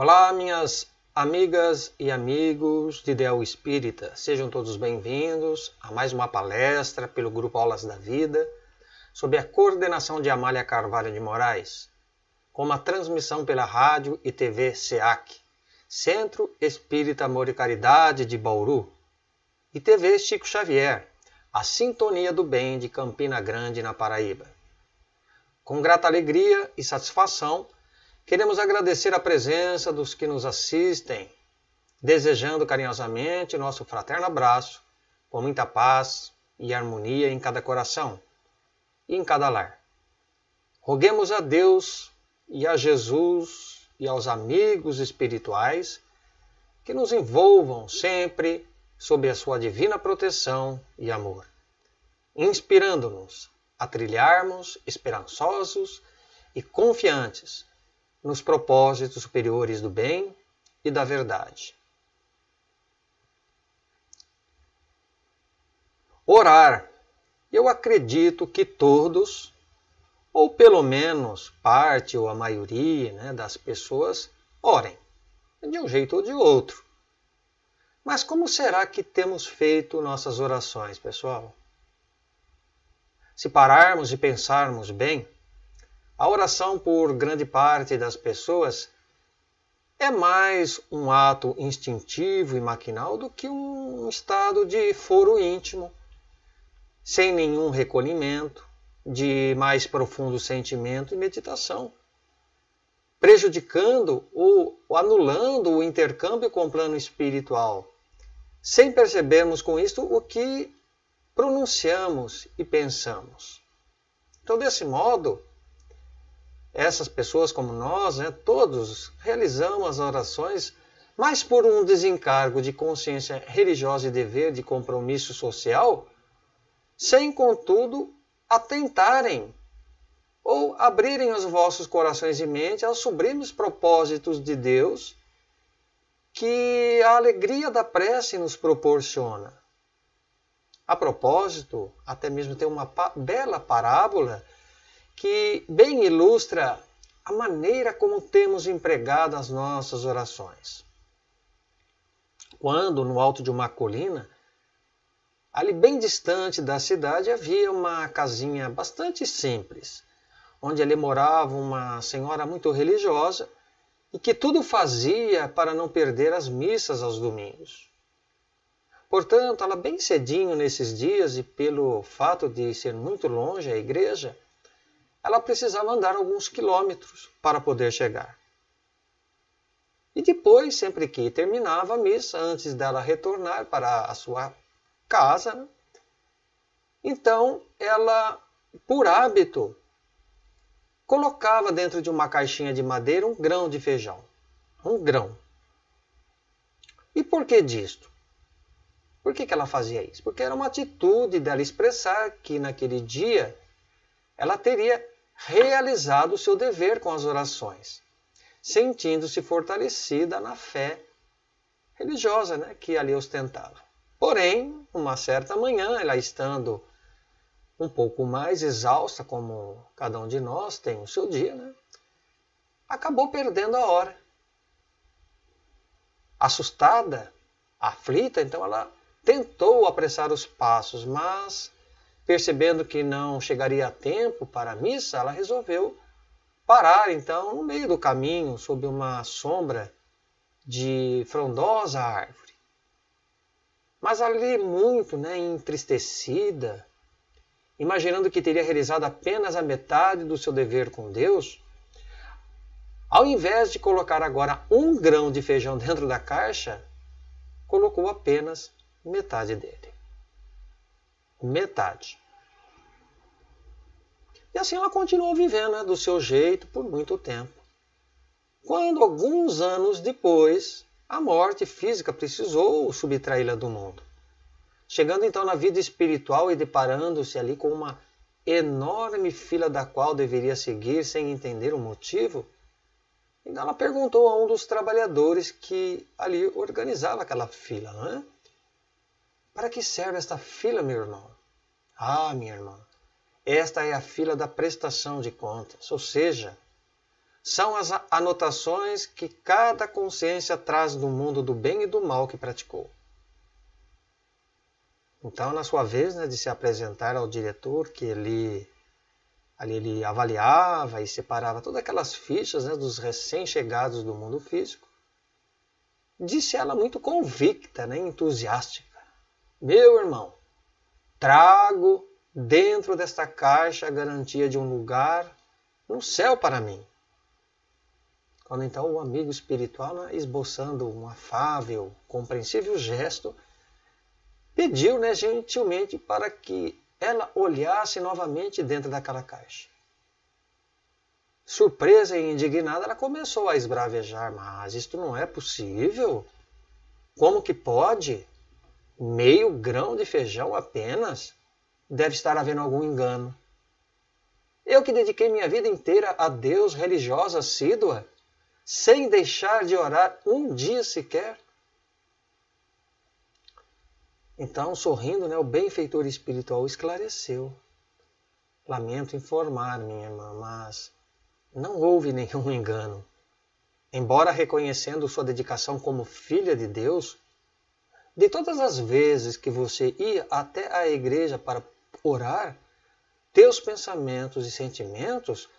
Olá, minhas amigas e amigos de Ideal Espírita. Sejam todos bem-vindos a mais uma palestra pelo Grupo Aulas da Vida, sob a coordenação de Amália Carvalho de Moraes, com uma transmissão pela rádio e TV SEAC, Centro Espírita Amor e Caridade de Bauru, e TV Chico Xavier, a Sintonia do Bem de Campina Grande, na Paraíba. Com grata alegria e satisfação, queremos agradecer a presença dos que nos assistem, desejando carinhosamente nosso fraterno abraço, com muita paz e harmonia em cada coração e em cada lar. Roguemos a Deus e a Jesus e aos amigos espirituais que nos envolvam sempre sob a sua divina proteção e amor, inspirando-nos a trilharmos esperançosos e confiantes nos propósitos superiores do bem e da verdade. Orar. Eu acredito que todos, ou pelo menos parte ou a maioria das pessoas, orem, de um jeito ou de outro. Mas como será que temos feito nossas orações, pessoal? Se pararmos e pensarmos bem, a oração por grande parte das pessoas é mais um ato instintivo e maquinal do que um estado de foro íntimo, sem nenhum recolhimento, de mais profundo sentimento e meditação, prejudicando ou anulando o intercâmbio com o plano espiritual, sem percebermos com isto o que pronunciamos e pensamos. Então, desse modo, essas pessoas como nós, todos realizamos as orações mais por um desencargo de consciência religiosa e dever de compromisso social, sem, contudo, atentarem ou abrirem os vossos corações e mente aos sublimes propósitos de Deus que a alegria da prece nos proporciona. A propósito, até mesmo tem uma bela parábola que bem ilustra a maneira como temos empregado as nossas orações. Quando, no alto de uma colina, ali bem distante da cidade, havia uma casinha bastante simples, onde ali morava uma senhora muito religiosa e que tudo fazia para não perder as missas aos domingos. Portanto, ela bem cedinho nesses dias, e pelo fato de ser muito longe a igreja, ela precisava andar alguns quilômetros para poder chegar. E depois, sempre que terminava a missa, antes dela retornar para a sua casa, então ela, por hábito, colocava dentro de uma caixinha de madeira um grão de feijão. Um grão. E por que disto? Por que ela fazia isso? Porque era uma atitude dela expressar que naquele dia ela teria realizado o seu dever com as orações, sentindo-se fortalecida na fé religiosa que ali ostentava. Porém, uma certa manhã, ela estando um pouco mais exausta, como cada um de nós tem o seu dia, acabou perdendo a hora. Assustada, aflita, então ela tentou apressar os passos, mas percebendo que não chegaria a tempo para a missa, ela resolveu parar, então, no meio do caminho, sob uma sombra de frondosa árvore. Mas ali, muito entristecida, imaginando que teria realizado apenas a metade do seu dever com Deus, ao invés de colocar agora um grão de feijão dentro da caixa, colocou apenas metade dele. Metade. E assim ela continuou vivendo do seu jeito por muito tempo. Quando, alguns anos depois, a morte física precisou subtraí-la do mundo. Chegando então na vida espiritual e deparando-se ali com uma enorme fila da qual deveria seguir sem entender o motivo, então ela perguntou a um dos trabalhadores que ali organizava aquela fila, Para que serve esta fila, meu irmão? Ah, minha irmã, esta é a fila da prestação de contas, ou seja, são as anotações que cada consciência traz do mundo do bem e do mal que praticou. Então, na sua vez, né, de se apresentar ao diretor, que ali ele avaliava e separava todas aquelas fichas, né, dos recém-chegados do mundo físico, disse ela muito convicta, né, entusiástica: meu irmão, trago dentro desta caixa a garantia de um lugar no céu para mim. Quando então o amigo espiritual, né, esboçando um afável, compreensível gesto, pediu, né, gentilmente para que ela olhasse novamente dentro daquela caixa. Surpresa e indignada, ela começou a esbravejar: mas isto não é possível? Como que pode? Meio grão de feijão apenas? Deve estar havendo algum engano. Eu que dediquei minha vida inteira a Deus, religiosa assídua, sem deixar de orar um dia sequer. Então, sorrindo, né, o benfeitor espiritual esclareceu: lamento informar, minha irmã, mas não houve nenhum engano. Embora reconhecendo sua dedicação como filha de Deus, de todas as vezes que você ia até a igreja para orar, teus pensamentos e sentimentos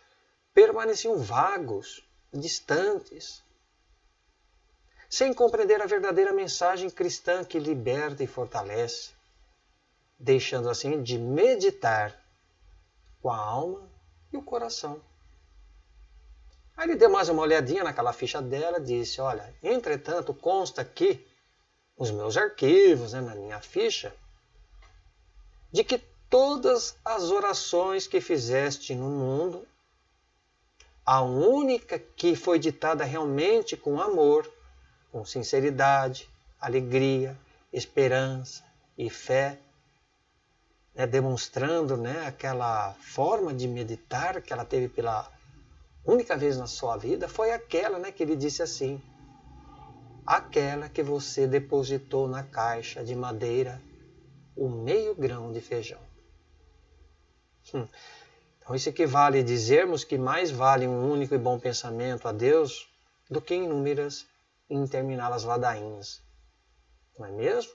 permaneciam vagos, distantes, sem compreender a verdadeira mensagem cristã que liberta e fortalece, deixando assim de meditar com a alma e o coração. Aí ele deu mais uma olhadinha naquela ficha dela e disse: olha, entretanto, consta aqui nos meus arquivos, né, na minha ficha, de que todas as orações que fizeste no mundo, a única que foi ditada realmente com amor, com sinceridade, alegria, esperança e fé, né, demonstrando, né, aquela forma de meditar que ela teve pela única vez na sua vida, foi aquela, né, que ele disse assim: aquela que você depositou na caixa de madeira o meio grão de feijão. Então isso equivale a dizermos que mais vale um único e bom pensamento a Deus do que inúmeras e intermináveis ladainhas. Não é mesmo?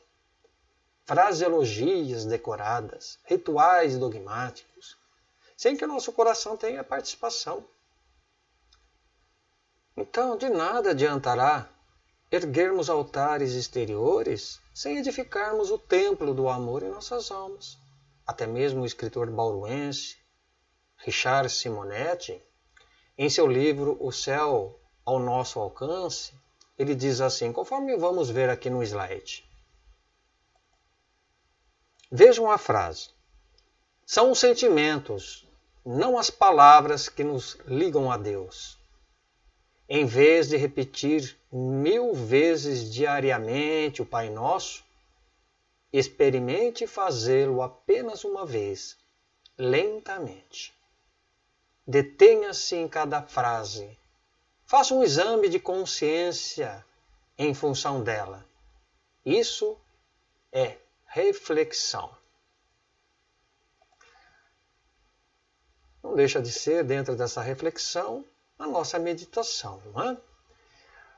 Fraseologias decoradas, rituais dogmáticos, sem que o nosso coração tenha participação. Então, de nada adiantará erguermos altares exteriores sem edificarmos o templo do amor em nossas almas. Até mesmo o escritor bauruense Richard Simonetti, em seu livro O Céu ao Nosso Alcance, ele diz assim, conforme vamos ver aqui no slide. Vejam a frase. São os sentimentos, não as palavras, que nos ligam a Deus. Em vez de repetir 1000 vezes diariamente o Pai Nosso, experimente fazê-lo apenas uma vez, lentamente. Detenha-se em cada frase. Faça um exame de consciência em função dela. Isso é reflexão. Não deixa de ser, dentro dessa reflexão, a nossa meditação, não é?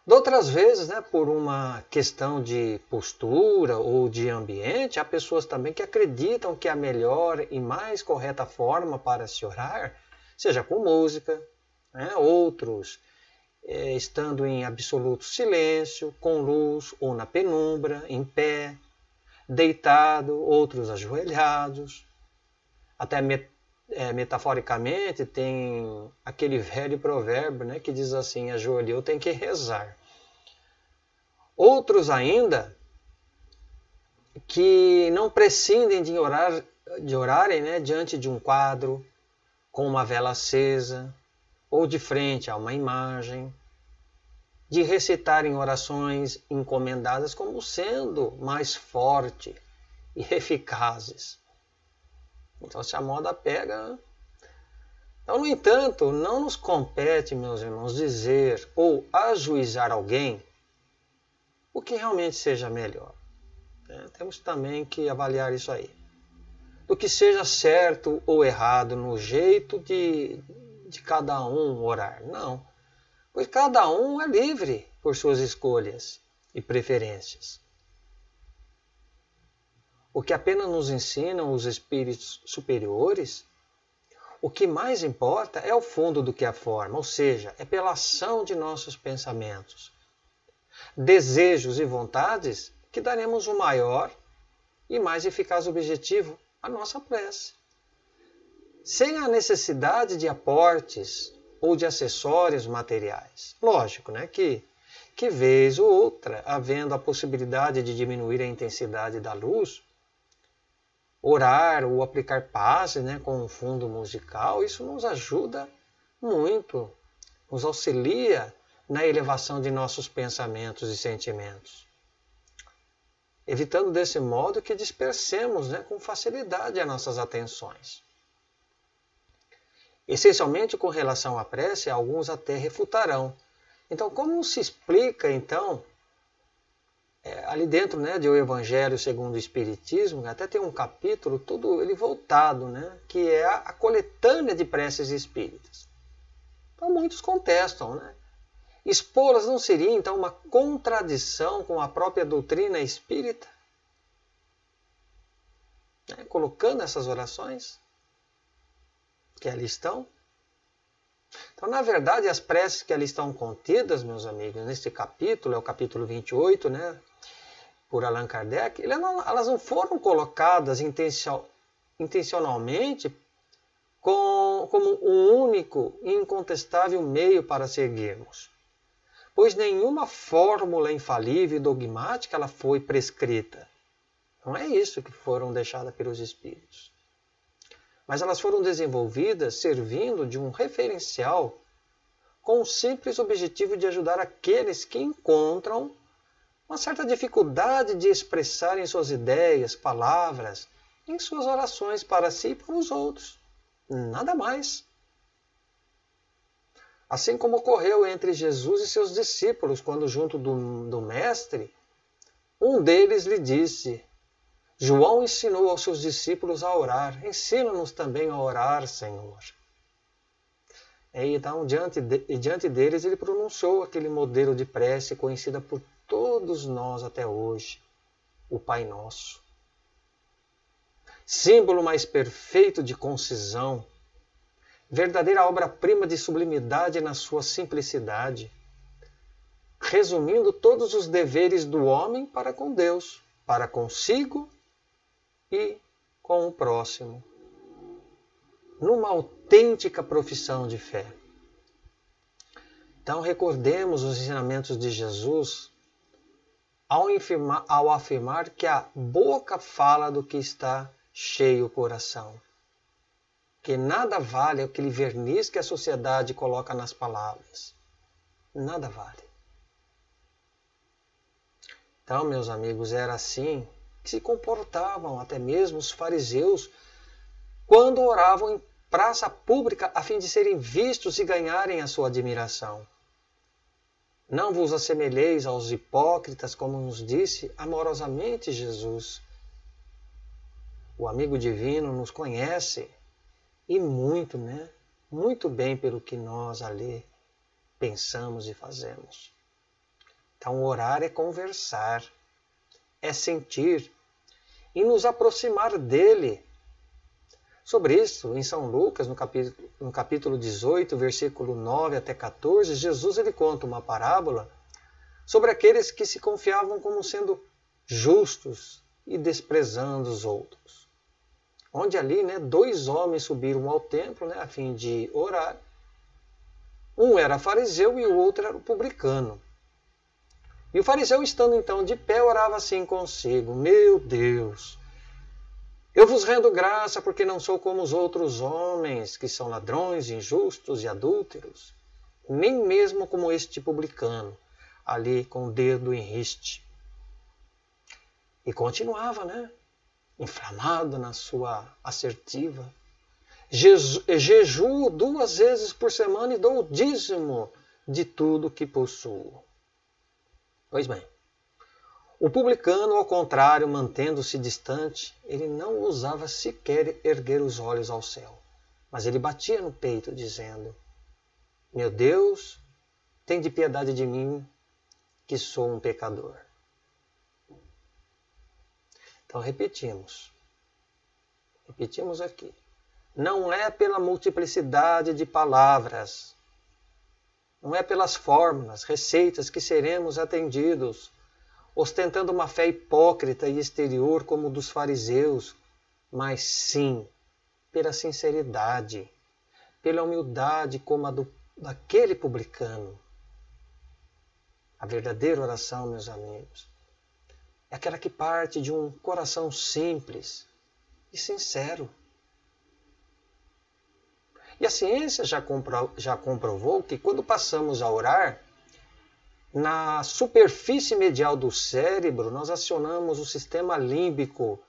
De outras vezes, né, por uma questão de postura ou de ambiente, há pessoas também que acreditam que a melhor e mais correta forma para se orar seja com música, né? Outros estando em absoluto silêncio, com luz ou na penumbra, em pé, deitado, outros ajoelhados. Até metaforicamente tem aquele velho provérbio, né, que diz assim, ajoelhou tem que rezar. Outros ainda que não prescindem de orarem, né, diante de um quadro, com uma vela acesa, ou de frente a uma imagem, de recitarem orações encomendadas como sendo mais fortes e eficazes. Então, se a moda pega... Então, no entanto, não nos compete, meus irmãos, dizer ou ajuizar alguém o que realmente seja melhor. Temos também que avaliar isso aí. Do que seja certo ou errado no jeito de cada um orar. Não. pois cada um é livre por suas escolhas e preferências. O que apenas nos ensinam os espíritos superiores, o que mais importa é o fundo do que a forma, ou seja, é pela ação de nossos pensamentos, desejos e vontades que daremos o maior e mais eficaz objetivo à nossa prece. Sem a necessidade de aportes ou de acessórios materiais. Lógico, né, que vez ou outra, havendo a possibilidade de diminuir a intensidade da luz, orar ou aplicar passes, né, com um fundo musical, isso nos ajuda muito, nos auxilia na elevação de nossos pensamentos e sentimentos, evitando desse modo que dispersemos, né, com facilidade as nossas atenções. Essencialmente com relação à prece, alguns até refutarão. Então, como se explica, então, ali dentro, né, de O Evangelho segundo o Espiritismo, até tem um capítulo todo ele voltado, né, que é a coletânea de preces espíritas. Então, muitos contestam, né? Expô-las não seria, então, uma contradição com a própria doutrina espírita? Né? Colocando essas orações que ali estão. Então, na verdade, as preces que ali estão contidas, meus amigos, neste capítulo, é o capítulo 28, né, por Allan Kardec, elas não foram colocadas intencionalmente como um único e incontestável meio para seguirmos, pois nenhuma fórmula infalível e dogmática ela foi prescrita. Não é isso que foram deixadas pelos Espíritos. Mas elas foram desenvolvidas servindo de um referencial com o simples objetivo de ajudar aqueles que encontram uma certa dificuldade de expressarem suas ideias, palavras, em suas orações para si e para os outros. Nada mais. Assim como ocorreu entre Jesus e seus discípulos, quando junto do Mestre, um deles lhe disse: João ensinou aos seus discípulos a orar. Ensina-nos também a orar, Senhor. E então, diante deles, ele pronunciou aquele modelo de prece conhecida por todos nós até hoje, o Pai Nosso. Símbolo mais perfeito de concisão, verdadeira obra-prima de sublimidade na sua simplicidade, resumindo todos os deveres do homem para com Deus, para consigo e com o próximo, numa autêntica profissão de fé. Então recordemos os ensinamentos de Jesus ao afirmar que a boca fala do que está cheio o coração, que nada vale aquele verniz que a sociedade coloca nas palavras. Nada vale. Então, meus amigos, era assim que se comportavam até mesmo os fariseus quando oravam em praça pública a fim de serem vistos e ganharem a sua admiração. Não vos assemelheis aos hipócritas, como nos disse amorosamente Jesus. O amigo divino nos conhece e muito, né? Muito bem pelo que nós ali pensamos e fazemos. Então, orar é conversar, é sentir e nos aproximar dele. Sobre isso, em São Lucas, no capítulo 18, versículo 9 até 14, Jesus ele conta uma parábola sobre aqueles que se confiavam como sendo justos e desprezando os outros. Onde ali, né, 2 homens subiram ao templo, né, a fim de orar. Um era fariseu e o outro era o publicano. E o fariseu, estando então de pé, orava assim consigo: Meu Deus, eu vos rendo graça porque não sou como os outros homens, que são ladrões, injustos e adúlteros, nem mesmo como este publicano, ali com o dedo em riste. E continuava, né? Inflamado na sua assertiva. Jejuo 2 vezes por semana e dou o dízimo de tudo que possuo. Pois bem, o publicano, ao contrário, mantendo-se distante, ele não ousava sequer erguer os olhos ao céu, mas ele batia no peito, dizendo: Meu Deus, tende piedade de mim, que sou um pecador. Então repetimos aqui. Não é pela multiplicidade de palavras, não é pelas fórmulas, receitas que seremos atendidos, ostentando uma fé hipócrita e exterior como dos fariseus, mas sim pela sinceridade, pela humildade como a daquele publicano. A verdadeira oração, meus amigos, é aquela que parte de um coração simples e sincero. E a ciência já comprovou que quando passamos a orar, na superfície medial do cérebro, nós acionamos o sistema límbico,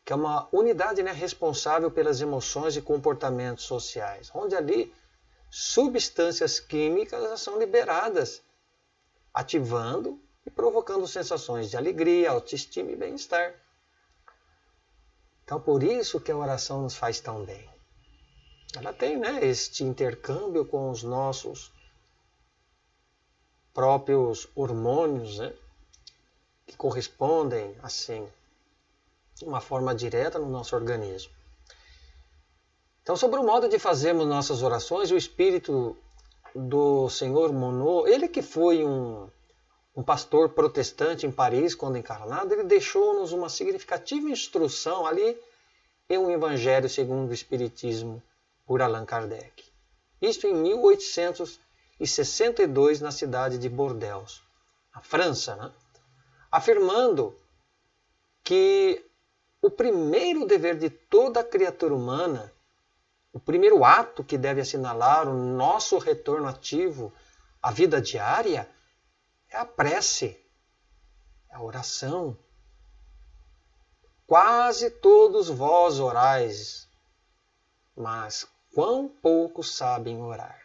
que é uma unidade, né, responsável pelas emoções e comportamentos sociais, onde ali substâncias químicas são liberadas, ativando e provocando sensações de alegria, autoestima e bem-estar. Então, por isso que a oração nos faz tão bem. Ela tem, né, este intercâmbio com os nossos próprios hormônios, né, que correspondem, assim, de uma forma direta no nosso organismo. Então, sobre o modo de fazermos nossas orações, o espírito do Senhor Monod, ele que foi um pastor protestante em Paris quando encarnado, ele deixou-nos uma significativa instrução ali em um Evangelho segundo o Espiritismo por Allan Kardec. Isto em 1862 na cidade de Bordeaux, na França, né? Afirmando que o primeiro dever de toda criatura humana, o primeiro ato que deve assinalar o nosso retorno ativo à vida diária é a prece, é a oração. Quase todos vós orais, mas quão poucos sabem orar.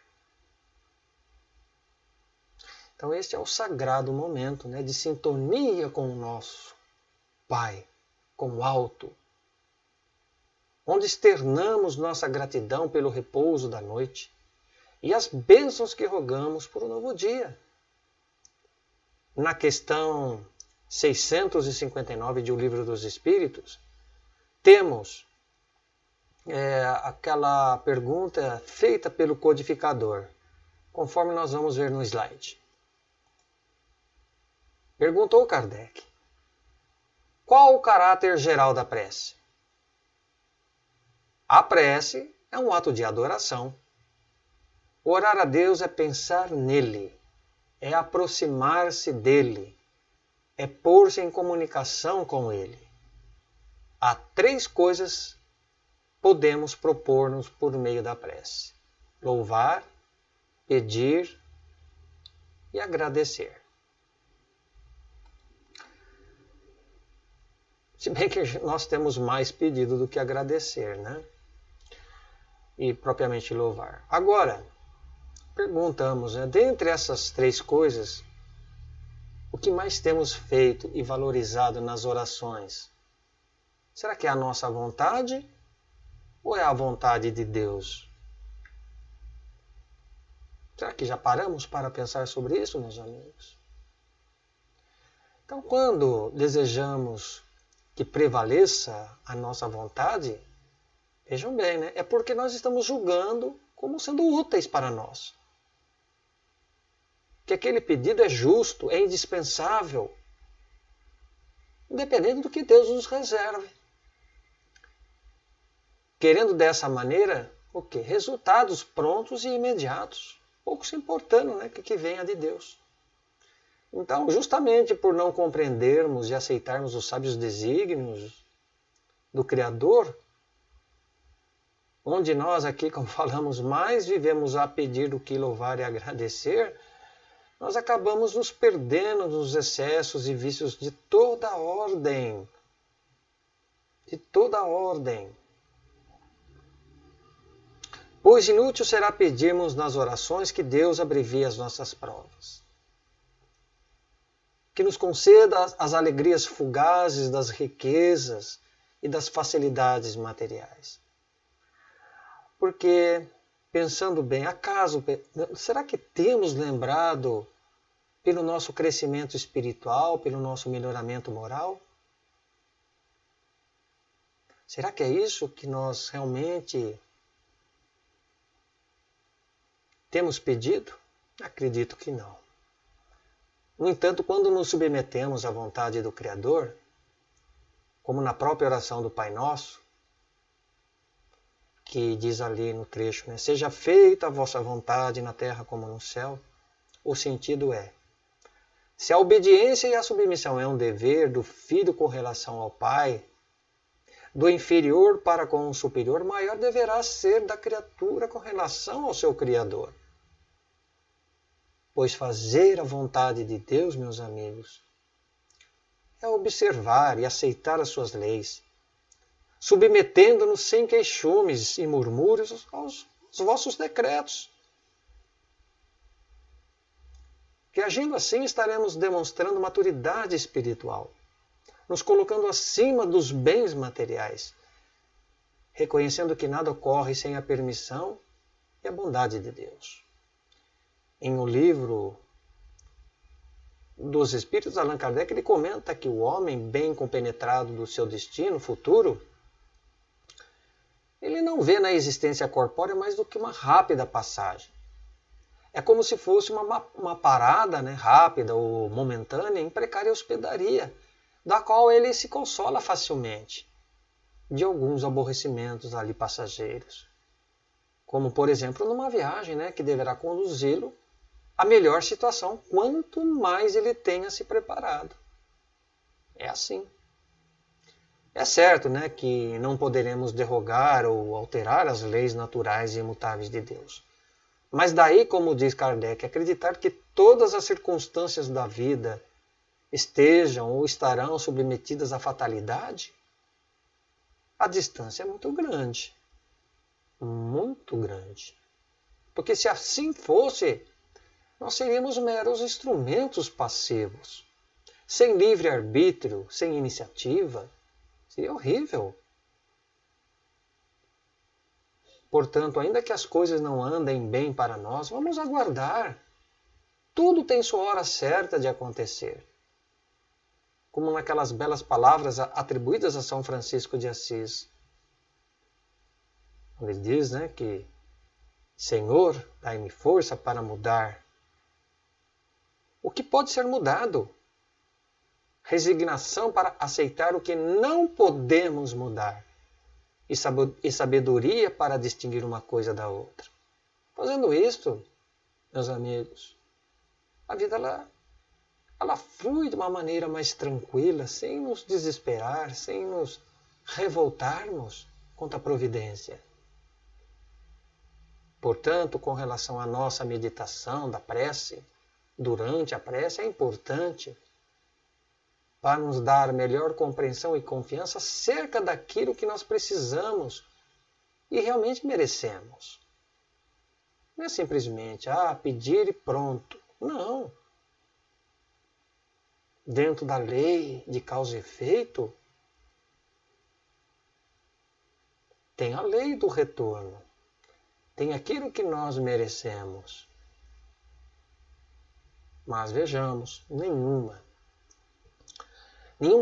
Então este é o sagrado momento, né, de sintonia com o nosso Pai, com o alto, onde externamos nossa gratidão pelo repouso da noite e as bênçãos que rogamos por um novo dia. Na questão 659 de O Livro dos Espíritos, temos aquela pergunta feita pelo codificador, conforme nós vamos ver no slide. Perguntou Kardec: qual o caráter geral da prece? A prece é um ato de adoração. Orar a Deus é pensar nele, é aproximar-se dele, é pôr-se em comunicação com ele. Há 3 coisas podemos propor-nos por meio da prece: louvar, pedir e agradecer. Se bem que nós temos mais pedido do que agradecer, né? E propriamente louvar. Agora, perguntamos, né, dentre essas 3 coisas, o que mais temos feito e valorizado nas orações? Será que é a nossa vontade ou é a vontade de Deus? Será que já paramos para pensar sobre isso, meus amigos? Então, quando desejamos que prevaleça a nossa vontade, vejam bem, né? É porque nós estamos julgando como sendo úteis para nós. Que aquele pedido é justo, é indispensável, independente do que Deus nos reserve. Querendo dessa maneira, o quê? Resultados prontos e imediatos, pouco se importando, né, que venha de Deus. Então, justamente por não compreendermos e aceitarmos os sábios desígnios do Criador, onde nós aqui, como falamos, mais vivemos a pedir do que louvar e agradecer, nós acabamos nos perdendo nos excessos e vícios de toda ordem. De toda ordem. Pois inútil será pedirmos nas orações que Deus abrevie as nossas provas, que nos conceda as alegrias fugazes das riquezas e das facilidades materiais. Porque pensando bem, será que temos lembrado pelo nosso crescimento espiritual, pelo nosso melhoramento moral? Será que é isso que nós realmente temos pedido? Acredito que não. No entanto, quando nos submetemos à vontade do Criador, como na própria oração do Pai Nosso, que diz ali no trecho, né, seja feita a vossa vontade na terra como no céu, o sentido é, se a obediência e a submissão é um dever do filho com relação ao Pai, do inferior para com o superior, maior deverá ser da criatura com relação ao seu Criador. Pois fazer a vontade de Deus, meus amigos, é observar e aceitar as suas leis, submetendo-nos sem queixumes e murmúrios aos vossos decretos. Que agindo assim estaremos demonstrando maturidade espiritual, nos colocando acima dos bens materiais, reconhecendo que nada ocorre sem a permissão e a bondade de Deus. Em um livro dos Espíritos, Allan Kardec, ele comenta que o homem bem compenetrado do seu destino futuro, ele não vê na existência corpórea mais do que uma rápida passagem. É como se fosse uma parada, né, rápida ou momentânea em precária hospedaria, da qual ele se consola facilmente de alguns aborrecimentos ali passageiros. Como, por exemplo, numa viagem, né, que deverá conduzi-lo à melhor situação, quanto mais ele tenha se preparado. É assim. É certo, né, que não poderemos derrogar ou alterar as leis naturais e imutáveis de Deus. Mas daí, como diz Kardec, acreditar que todas as circunstâncias da vida estejam ou estarão submetidas à fatalidade, a distância é muito grande. Muito grande. Porque se assim fosse, nós seríamos meros instrumentos passivos, sem livre-arbítrio, sem iniciativa. Seria horrível. Portanto, ainda que as coisas não andem bem para nós, vamos aguardar. Tudo tem sua hora certa de acontecer. Como naquelas belas palavras atribuídas a São Francisco de Assis. Ele diz, né, que Senhor, dai-me força para mudar. O que pode ser mudado? Resignação para aceitar o que não podemos mudar. E sabedoria para distinguir uma coisa da outra. Fazendo isto, meus amigos, a vida ela flui de uma maneira mais tranquila, sem nos desesperar, sem nos revoltarmos contra a providência. Portanto, com relação à nossa meditação da prece, durante a prece, é importante para nos dar melhor compreensão e confiança acerca daquilo que nós precisamos e realmente merecemos. Não é simplesmente, pedir e pronto. Não. Dentro da lei de causa e efeito, tem a lei do retorno. Tem aquilo que nós merecemos. Mas vejamos, nenhuma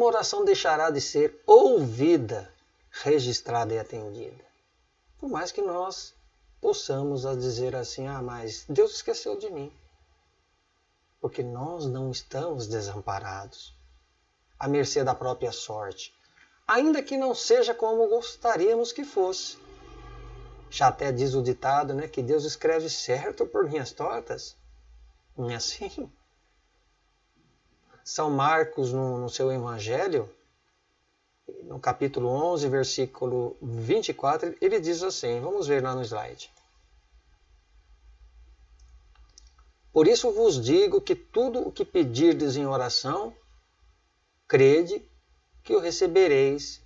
oração deixará de ser ouvida, registrada e atendida. Por mais que nós possamos dizer assim, mas Deus esqueceu de mim. Porque nós não estamos desamparados, à mercê da própria sorte, ainda que não seja como gostaríamos que fosse. Já até diz o ditado, né, que Deus escreve certo por linhas tortas. Não é assim? São Marcos, no seu Evangelho, no capítulo 11, versículo 24, ele diz assim, vamos ver lá no slide. Por isso vos digo que tudo o que pedirdes em oração, crede que o recebereis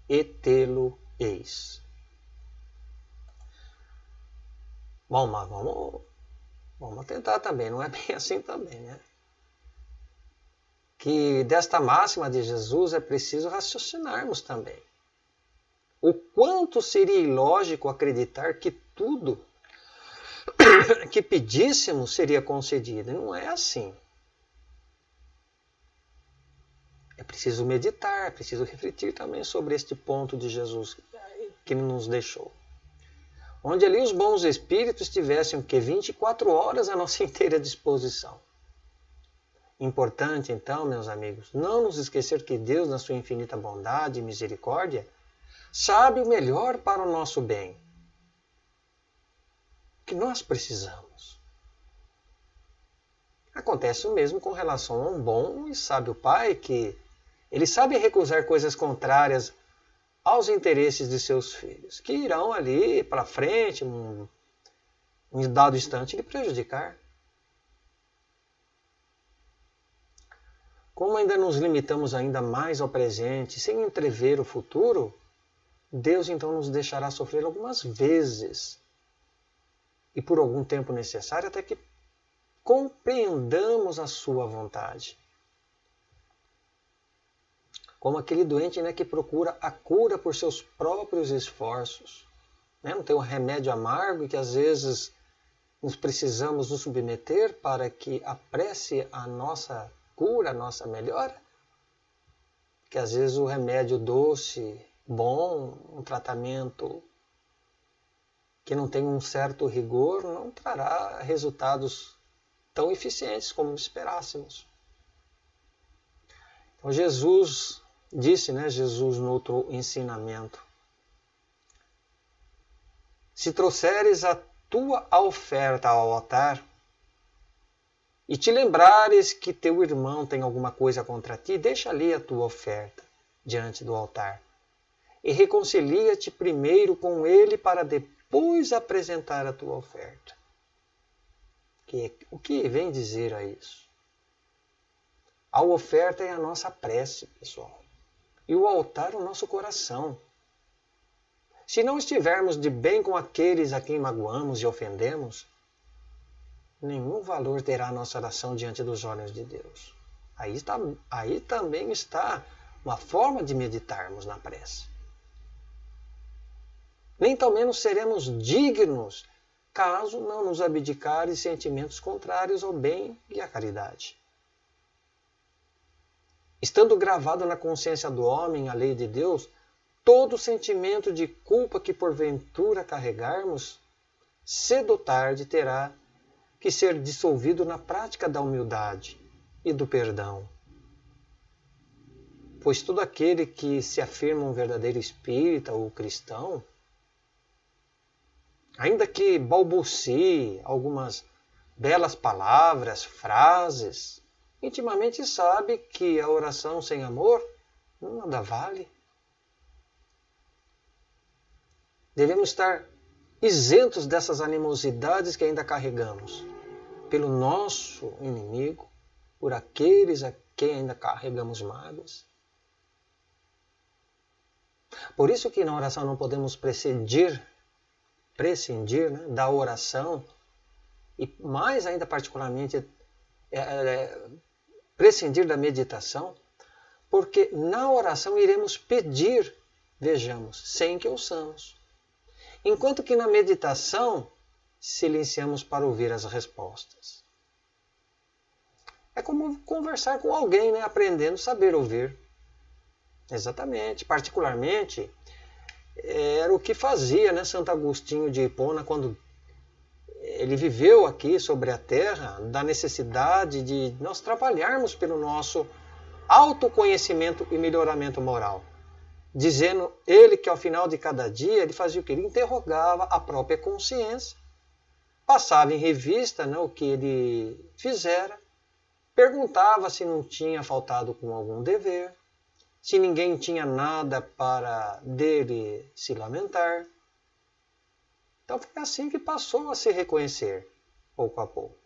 e tê-lo-eis. Bom, mas vamos tentar também, não é bem assim também, né? Que desta máxima de Jesus é preciso raciocinarmos também. O quanto seria ilógico acreditar que tudo que pedíssemos seria concedida. Não é assim. É preciso meditar, é preciso refletir também sobre este ponto de Jesus que nos deixou. Onde ali os bons espíritos tivessem o que? 24 horas à nossa inteira disposição. Importante, então, meus amigos, não nos esquecer que Deus, na sua infinita bondade e misericórdia, sabe o melhor para o nosso bem. Que nós precisamos. Acontece o mesmo com relação a um bom e sábio pai, que ele sabe recusar coisas contrárias aos interesses de seus filhos, que irão ali para frente, em dado instante, lhe prejudicar. Como ainda nos limitamos ainda mais ao presente, sem entrever o futuro, Deus então nos deixará sofrer algumas vezes, e por algum tempo necessário, até que compreendamos a sua vontade. Como aquele doente, né, que procura a cura por seus próprios esforços. Né? Não tem um remédio amargo e que às vezes nós precisamos nos submeter para que apresse a nossa cura, a nossa melhora. Que às vezes o remédio doce, bom, um tratamento que não tem um certo rigor, não trará resultados tão eficientes como esperássemos. Então Jesus disse, né, Jesus no outro ensinamento: se trouxeres a tua oferta ao altar e te lembrares que teu irmão tem alguma coisa contra ti, deixa ali a tua oferta diante do altar e reconcilia-te primeiro com ele para depois apresentar a tua oferta. O que vem dizer a isso? A oferta é a nossa prece, pessoal. E o altar, o nosso coração. Se não estivermos de bem com aqueles a quem magoamos e ofendemos, nenhum valor terá a nossa oração diante dos olhos de Deus. Aí também está uma forma de meditarmos na prece. Nem tão menos seremos dignos caso não nos abdicarem sentimentos contrários ao bem e à caridade. Estando gravado na consciência do homem a lei de Deus, todo sentimento de culpa que porventura carregarmos, cedo ou tarde terá que ser dissolvido na prática da humildade e do perdão. Pois todo aquele que se afirma um verdadeiro espírita ou cristão, ainda que balbucie algumas belas palavras, frases, intimamente sabe que a oração sem amor nada vale. Devemos estar isentos dessas animosidades que ainda carregamos pelo nosso inimigo, por aqueles a quem ainda carregamos mágoas. Por isso que na oração não podemos prescindir, né, da oração e mais ainda particularmente prescindir da meditação, porque na oração iremos pedir, vejamos, sem que ouçamos. Enquanto que na meditação silenciamos para ouvir as respostas. É como conversar com alguém, né, aprendendo a saber ouvir. Exatamente, particularmente, era o que fazia, né, Santo Agostinho de Hipona quando ele viveu aqui sobre a Terra, da necessidade de nós trabalharmos pelo nosso autoconhecimento e melhoramento moral. Dizendo ele que ao final de cada dia ele fazia o que? Ele interrogava a própria consciência, passava em revista, né, o que ele fizera, perguntava se não tinha faltado com algum dever, se ninguém tinha nada para dele se lamentar. Então foi assim que passou a se reconhecer, pouco a pouco,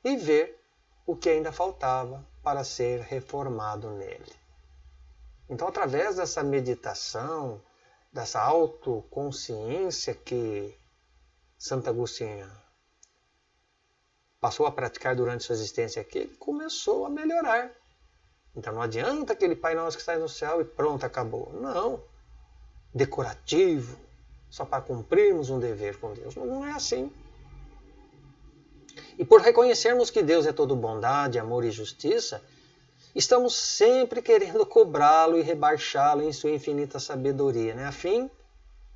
e ver o que ainda faltava para ser reformado nele. Então, através dessa meditação, dessa autoconsciência que Santo Agostinho passou a praticar durante sua existência aqui, ele começou a melhorar. Então não adianta aquele Pai Nosso que está no céu e pronto, acabou. Não. Decorativo, só para cumprirmos um dever com Deus. Não é assim. E por reconhecermos que Deus é todo bondade, amor e justiça, estamos sempre querendo cobrá-lo e rebaixá-lo em sua infinita sabedoria, né? A fim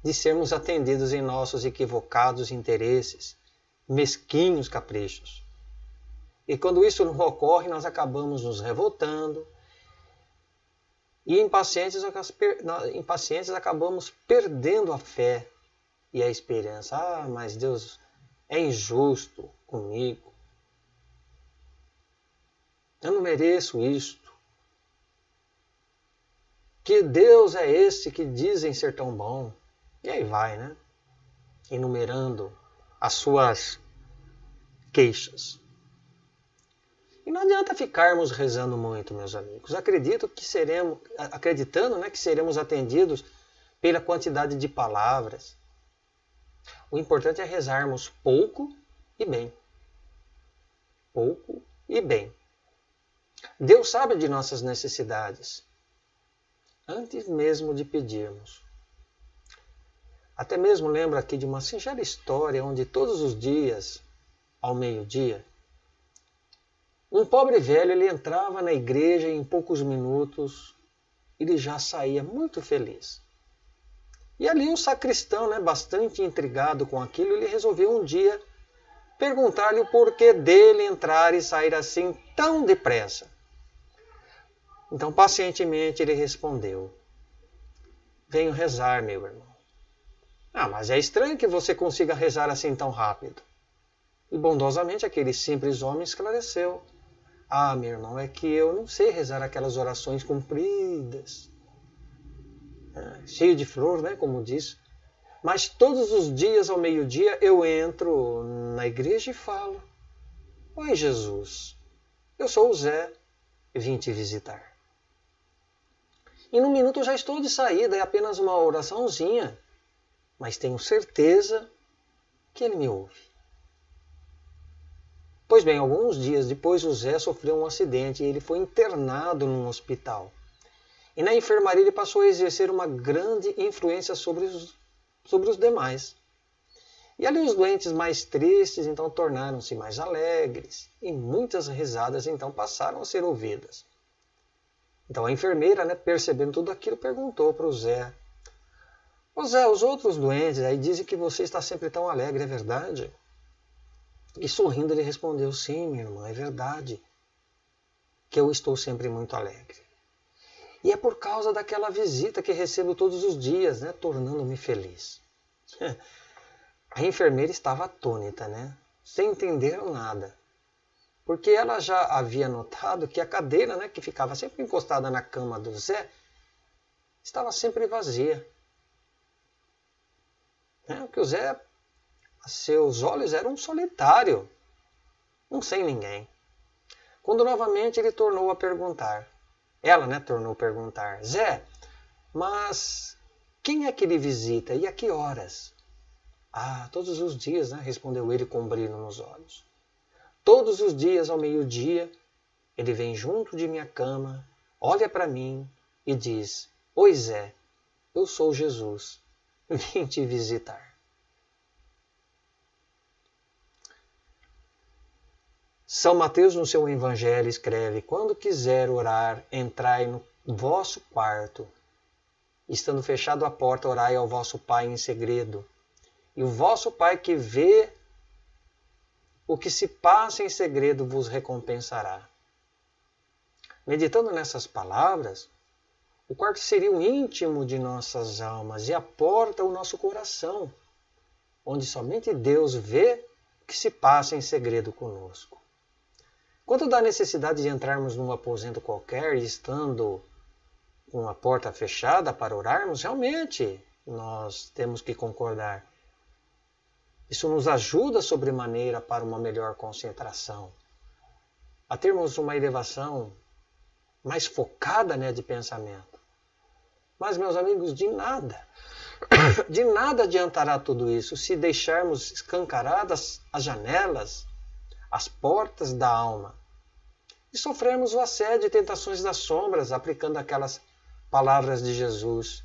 de sermos atendidos em nossos equivocados interesses, mesquinhos caprichos. E quando isso não ocorre, nós acabamos nos revoltando e impacientes acabamos perdendo a fé e a esperança. Ah, mas Deus é injusto comigo. Eu não mereço isto. Que Deus é esse que dizem ser tão bom? E aí vai, né? Enumerando as suas queixas. E não adianta ficarmos rezando muito, meus amigos. Acreditando, né, que seremos atendidos pela quantidade de palavras. O importante é rezarmos pouco e bem. Pouco e bem. Deus sabe de nossas necessidades, antes mesmo de pedirmos. Até mesmo lembro aqui de uma singela história onde todos os dias, ao meio-dia, um pobre velho ele entrava na igreja e em poucos minutos ele já saía muito feliz. E ali o sacristão, né, bastante intrigado com aquilo, ele resolveu um dia perguntar-lhe o porquê dele entrar e sair assim tão depressa. Então, pacientemente, ele respondeu: venho rezar, meu irmão. Ah, mas é estranho que você consiga rezar assim tão rápido. E bondosamente aquele simples homem esclareceu: ah, meu irmão, é que eu não sei rezar aquelas orações compridas, cheio de flor, né, como diz. Mas todos os dias ao meio-dia eu entro na igreja e falo: oi, Jesus, eu sou o Zé, vim te visitar. E num minuto eu já estou de saída, é apenas uma oraçãozinha, mas tenho certeza que ele me ouve. Pois bem, alguns dias depois o Zé sofreu um acidente e ele foi internado num hospital. E na enfermaria ele passou a exercer uma grande influência sobre os demais. E ali os doentes mais tristes então tornaram-se mais alegres e muitas risadas então passaram a ser ouvidas. Então a enfermeira, né, percebendo tudo aquilo, perguntou para o Zé: ô Zé, os outros doentes aí dizem que você está sempre tão alegre, é verdade? E sorrindo ele respondeu: sim, minha irmã, é verdade que eu estou sempre muito alegre. E é por causa daquela visita que recebo todos os dias, né, tornando-me feliz. A enfermeira estava atônita, né, sem entender nada. Porque ela já havia notado que a cadeira, né, que ficava sempre encostada na cama do Zé, estava sempre vazia. Porque o Zé, seus olhos eram um solitário, um sem ninguém. Quando novamente ele tornou a perguntar, ela, né, tornou a perguntar: Zé, mas quem é que lhe visita e a que horas? Ah, todos os dias, né, respondeu ele com um brilho nos olhos. Todos os dias ao meio-dia, ele vem junto de minha cama, olha para mim e diz: oi Zé, eu sou Jesus, vim te visitar. São Mateus, no seu Evangelho, escreve: quando quiser orar, entrai no vosso quarto. Estando fechado a porta, orai ao vosso Pai em segredo. E o vosso Pai que vê o que se passa em segredo vos recompensará. Meditando nessas palavras, o quarto seria o íntimo de nossas almas e a porta o nosso coração, onde somente Deus vê o que se passa em segredo conosco. Quanto da necessidade de entrarmos num aposento qualquer e estando com a porta fechada para orarmos, realmente nós temos que concordar. Isso nos ajuda sobremaneira para uma melhor concentração, a termos uma elevação mais focada, né, de pensamento. Mas, meus amigos, de nada adiantará tudo isso se deixarmos escancaradas as janelas, as portas da alma, e sofrermos o assédio e tentações das sombras, aplicando aquelas palavras de Jesus: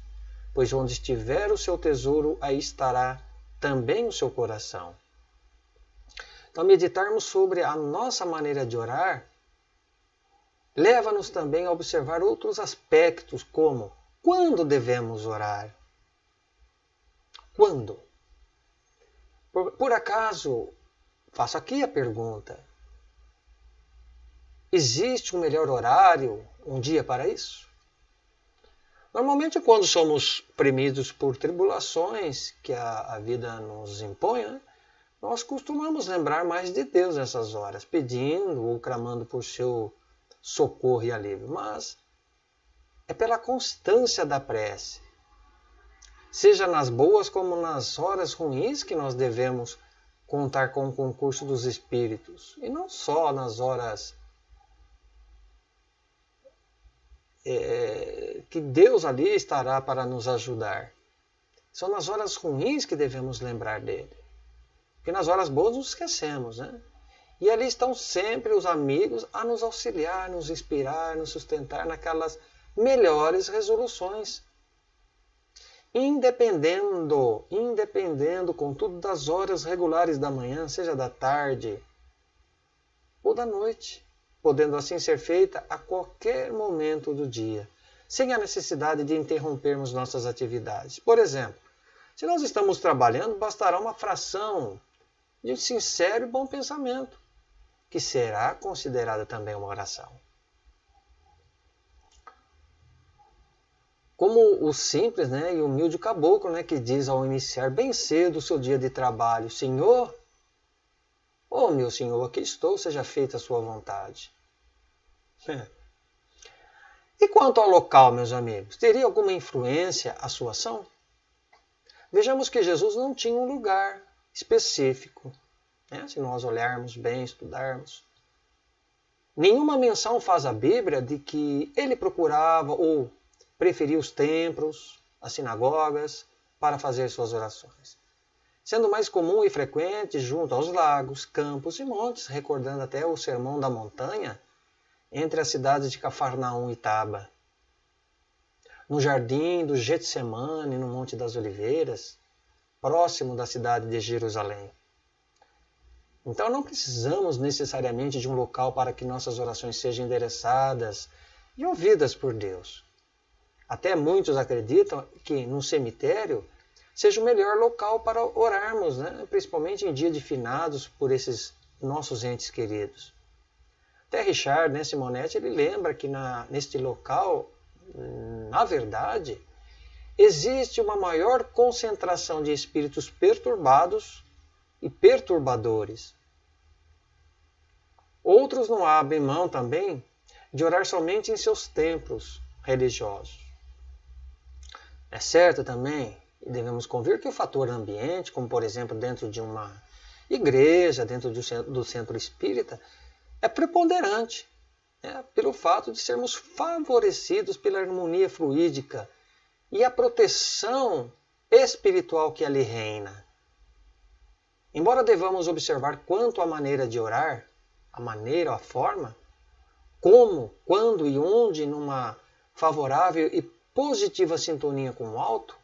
pois onde estiver o seu tesouro, aí estará também o seu coração. Então, meditarmos sobre a nossa maneira de orar leva-nos também a observar outros aspectos, como quando devemos orar. Quando? Por acaso, faço aqui a pergunta, existe um melhor horário, um dia para isso? Normalmente, quando somos premidos por tribulações que a vida nos impõe, né, nós costumamos lembrar mais de Deus nessas horas, pedindo ou clamando por seu socorro e alívio. Mas é pela constância da prece, seja nas boas como nas horas ruins, que nós devemos contar com o concurso dos Espíritos. E não só nas horas que Deus ali estará para nos ajudar. São nas horas ruins que devemos lembrar dele. Porque nas horas boas nos esquecemos, né? E ali estão sempre os amigos a nos auxiliar, nos inspirar, nos sustentar naquelas melhores resoluções. Independendo, contudo, das horas regulares da manhã, seja da tarde ou da noite, podendo assim ser feita a qualquer momento do dia, sem a necessidade de interrompermos nossas atividades. Por exemplo, se nós estamos trabalhando, bastará uma fração de um sincero e bom pensamento, que será considerada também uma oração. Como o simples, né, e humilde caboclo, né, que diz ao iniciar bem cedo o seu dia de trabalho: Senhor, ó meu Senhor, aqui estou, seja feita a sua vontade. E quanto ao local, meus amigos, teria alguma influência a sua ação? Vejamos que Jesus não tinha um lugar específico, né? Se nós olharmos bem, estudarmos. Nenhuma menção faz a Bíblia de que ele procurava ou preferia os templos, as sinagogas, para fazer suas orações, sendo mais comum e frequente junto aos lagos, campos e montes, recordando até o Sermão da Montanha, entre as cidades de Cafarnaum e Taba, no jardim do Getsemane, no Monte das Oliveiras, próximo da cidade de Jerusalém. Então não precisamos necessariamente de um local para que nossas orações sejam endereçadas e ouvidas por Deus. Até muitos acreditam que no cemitério seja o melhor local para orarmos, né? Principalmente em dia de finados por esses nossos entes queridos. Até Richard, né, Simonetti, ele lembra que neste local, na verdade, existe uma maior concentração de espíritos perturbados e perturbadores. Outros não abrem mão também de orar somente em seus templos religiosos. É certo também, e devemos convir, que o fator ambiente, como por exemplo dentro de uma igreja, dentro do centro espírita, é preponderante, né, pelo fato de sermos favorecidos pela harmonia fluídica e a proteção espiritual que ali reina. Embora devamos observar quanto à maneira de orar, a forma, como, quando e onde, numa favorável e positiva sintonia com o alto,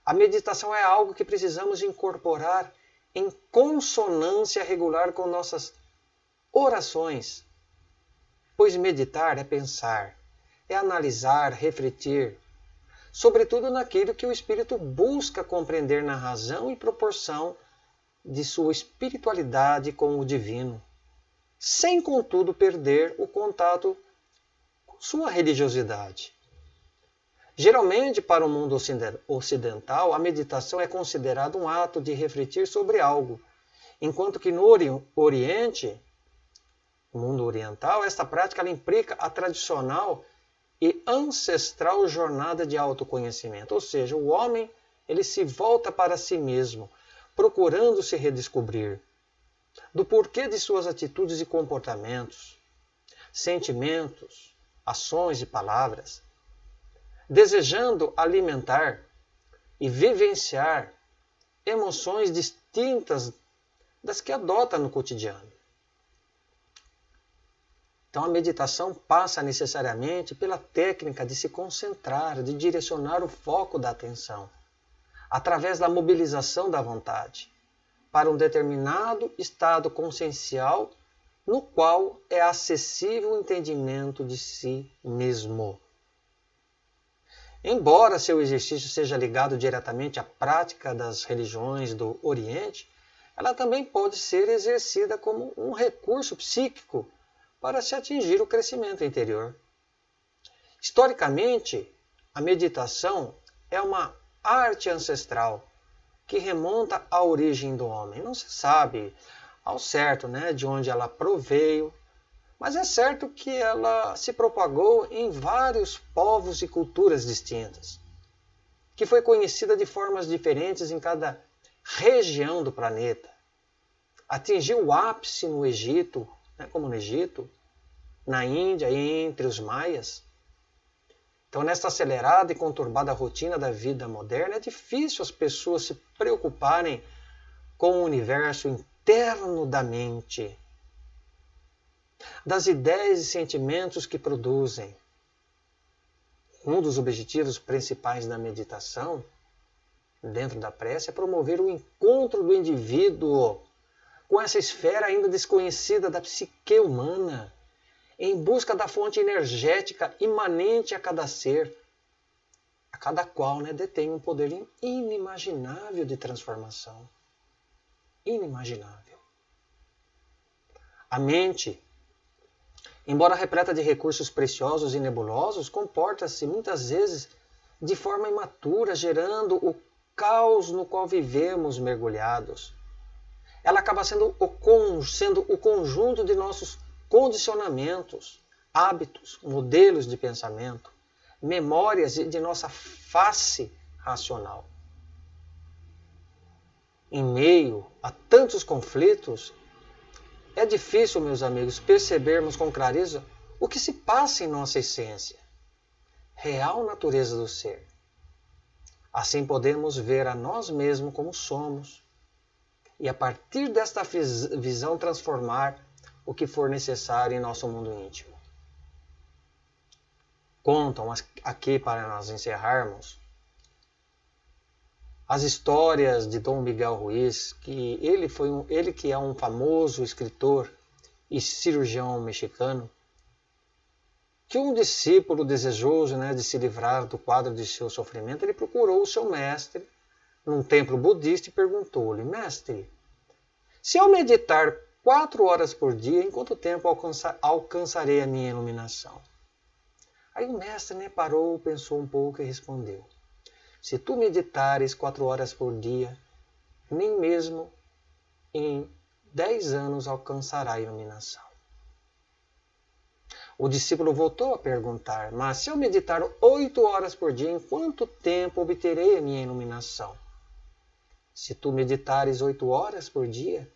a meditação é algo que precisamos incorporar em consonância regular com nossas orações. Pois meditar é pensar, é analisar, refletir, sobretudo naquilo que o espírito busca compreender na razão e proporção de sua espiritualidade com o divino, sem contudo perder o contato com sua religiosidade. Geralmente, para o mundo ocidental, a meditação é considerada um ato de refletir sobre algo, enquanto que no Oriente, no mundo oriental, esta prática implica a tradicional e ancestral jornada de autoconhecimento. Ou seja, o homem ele se volta para si mesmo, procurando se redescobrir do porquê de suas atitudes e comportamentos, sentimentos, ações e palavras, desejando alimentar e vivenciar emoções distintas das que adota no cotidiano. Então a meditação passa necessariamente pela técnica de se concentrar, de direcionar o foco da atenção, através da mobilização da vontade, para um determinado estado consciencial no qual é acessível o entendimento de si mesmo. Embora seu exercício seja ligado diretamente à prática das religiões do Oriente, ela também pode ser exercida como um recurso psíquico para se atingir o crescimento interior. Historicamente, a meditação é uma arte ancestral que remonta à origem do homem. Não se sabe ao certo, de onde ela proveio, mas é certo que ela se propagou em vários povos e culturas distintas, que foi conhecida de formas diferentes em cada região do planeta. Atingiu o ápice no Egito, como no Egito, na Índia e entre os maias. Então, nesta acelerada e conturbada rotina da vida moderna, é difícil as pessoas se preocuparem com o universo interno da mente, das ideias e sentimentos que produzem. Um dos objetivos principais da meditação, dentro da prece, é promover o encontro do indivíduo com essa esfera ainda desconhecida da psique humana, em busca da fonte energética imanente a cada ser, a cada qual detém um poder inimaginável de transformação. Inimaginável. A mente, embora repleta de recursos preciosos e nebulosos, comporta-se muitas vezes de forma imatura, gerando o caos no qual vivemos mergulhados. Ela acaba sendo o conjunto de nossos condicionamentos, hábitos, modelos de pensamento, memórias de nossa face racional. Em meio a tantos conflitos, é difícil, meus amigos, percebermos com clareza o que se passa em nossa essência, real natureza do ser. Assim podemos ver a nós mesmos como somos e, a partir desta visão, transformar o que for necessário em nosso mundo íntimo. Contam aqui, para nós encerrarmos, as histórias de Dom Miguel Ruiz, que ele que é um famoso escritor e cirurgião mexicano, que um discípulo desejoso de se livrar do quadro de seu sofrimento, ele procurou o seu mestre num templo budista e perguntou-lhe: mestre, se eu meditar 4 horas por dia, em quanto tempo alcançarei a minha iluminação? Aí o mestre parou, pensou um pouco e respondeu: se tu meditares 4 horas por dia, nem mesmo em 10 anos alcançará a iluminação. O discípulo voltou a perguntar: mas se eu meditar 8 horas por dia, em quanto tempo obterei a minha iluminação? Se tu meditares 8 horas por dia,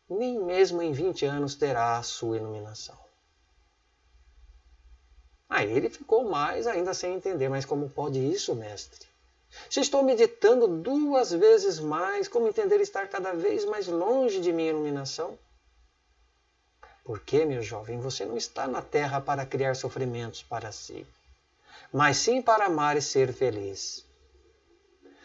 nem mesmo em 20 anos terá a sua iluminação. Aí ele ficou mais ainda sem entender: mas como pode isso, mestre? Se estou meditando 2 vezes mais, como entender estar cada vez mais longe de minha iluminação? Porque, meu jovem, você não está na terra para criar sofrimentos para si, mas sim para amar e ser feliz.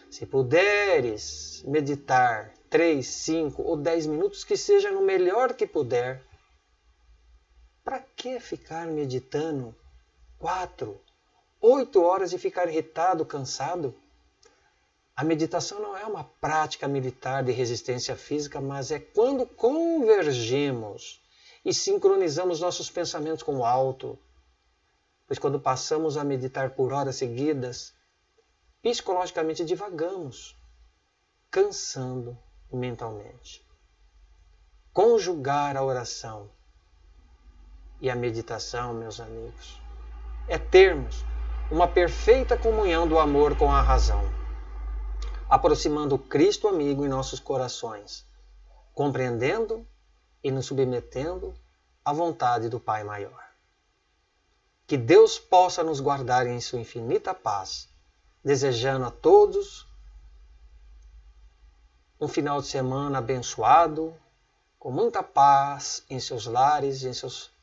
Se puderes meditar 3, 5 ou 10 minutos, que seja no melhor que puder, para que ficar meditando 4, 8 horas e ficar irritado, cansado? A meditação não é uma prática militar de resistência física, mas é quando convergimos e sincronizamos nossos pensamentos com o alto. Pois quando passamos a meditar por horas seguidas, psicologicamente divagamos, cansando mentalmente. Conjugar a oração e a meditação, meus amigos, é termos uma perfeita comunhão do amor com a razão, aproximando o Cristo amigo em nossos corações, compreendendo e nos submetendo à vontade do Pai Maior. Que Deus possa nos guardar em sua infinita paz, desejando a todos um final de semana abençoado, com muita paz em seus lares e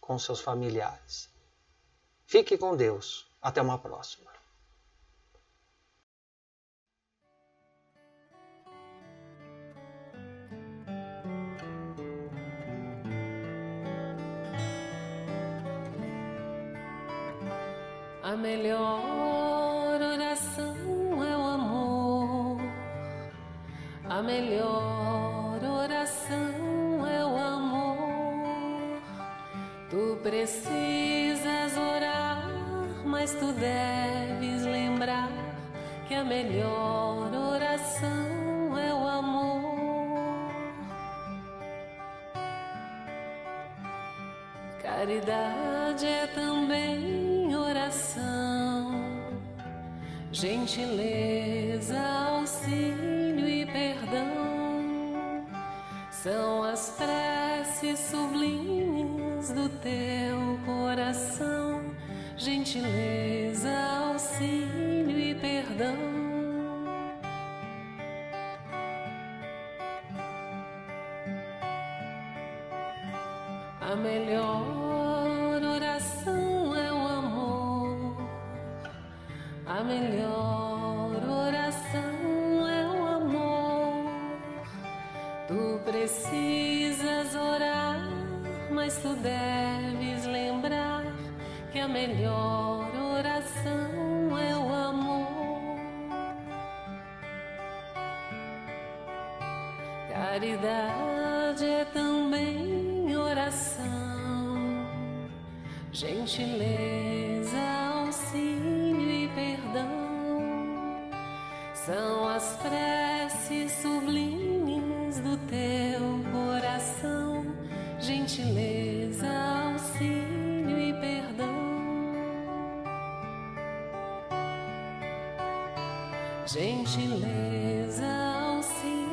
com seus familiares. Fique com Deus. Até uma próxima. A melhor oração é o amor. A melhor oração é o amor. Tu precisas orar, mas tu deves lembrar que a melhor oração é o amor. Caridade é também oração, gentileza, auxílio e perdão. São as preces sublimes do teu coração, gentileza, auxílio e perdão. A melhor oração é o amor. A melhor oração é o amor. Tu precisas orar, mas tu deves lembrar que a melhor oração é o amor. Caridade é também oração, gentileza, auxílio e perdão. São as preces sublimes do teu coração, gentileza, auxílio e perdão. Gentileza, auxílio